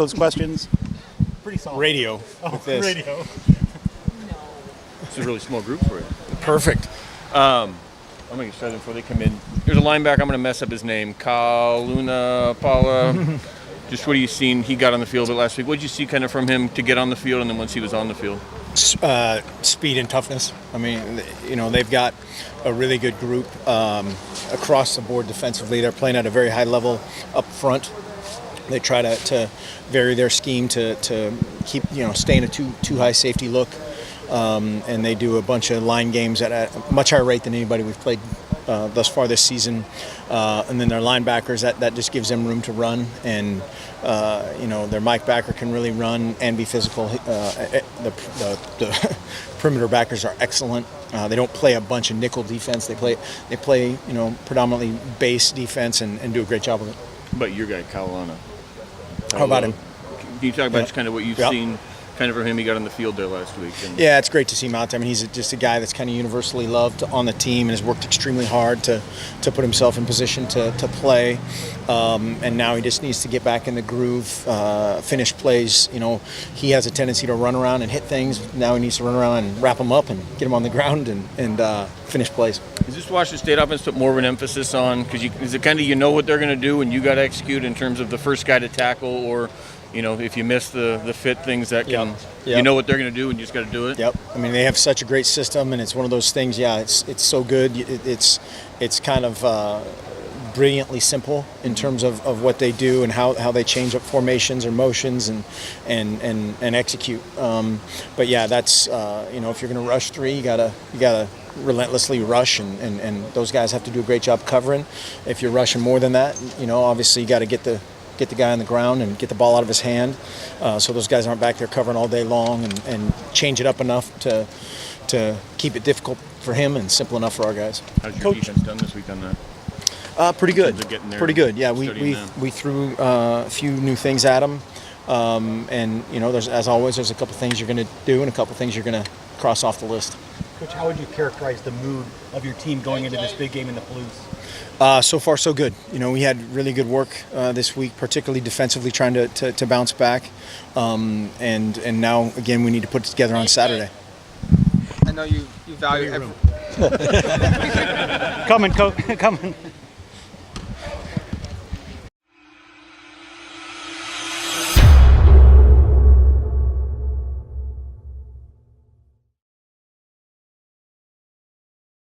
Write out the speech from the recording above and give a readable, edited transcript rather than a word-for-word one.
those questions? Pretty solid. Radio. With this. Radio. It's a really small group for you. Perfect. I'm going to start them before they come in. There's a linebacker. I'm going to mess up his name. Kaluna Paula. Just what have you seen? He got on the field last week. What did you see kind of from him to get on the field and then once he was on the field? Speed and toughness. I mean, they've got a really good group across the board defensively. They're playing at a very high level up front. They try to vary their scheme to keep, stay in a too high safety look. And they do a bunch of line games at a much higher rate than anybody we've played thus far this season. And then their linebackers, that just gives them room to run. And, their Mike backer can really run and be physical. The perimeter backers are excellent. They don't play a bunch of nickel defense. They play predominantly base defense and do a great job of it. But your guy, Kalana. How about him? Can you talk about just kind of what you've seen kind of from him? He got on the field there last week. Yeah, it's great to see him out there. I mean, he's just a guy that's kind of universally loved on the team and has worked extremely hard to put himself in position to play. And now he just needs to get back in the groove, finish plays. He has a tendency to run around and hit things. Now he needs to run around and wrap them up and get them on the ground and finish plays. Is this Washington State offense put more of an emphasis on? Because is it kind of what they're going to do and you got to execute in terms of the first guy to tackle or if you miss the fit things that can, you know what they're going to do and you just got to do it? Yep. I mean, they have such a great system and it's one of those things, it's so good. It's kind of brilliantly simple in terms of what they do and how they change up formations or motions and execute. But yeah, that's, if you're going to rush three, you gotta relentlessly rush and those guys have to do a great job covering. If you're rushing more than that, obviously you got to get the guy on the ground and get the ball out of his hand, so those guys aren't back there covering all day long and change it up enough to keep it difficult for him and simple enough for our guys. How's your defense done this week on that? Pretty good. Pretty good. Yeah, we threw a few new things at them, and there's, as always, there's a couple things you're going to do and a couple things you're going to cross off the list. Coach, how would you characterize the mood of your team going into this big game in the Blues? So far, so good. We had really good work this week, particularly defensively, trying to bounce back. And now, again, we need to put it together on Saturday. I know you value every... Coming, Coach. Coming.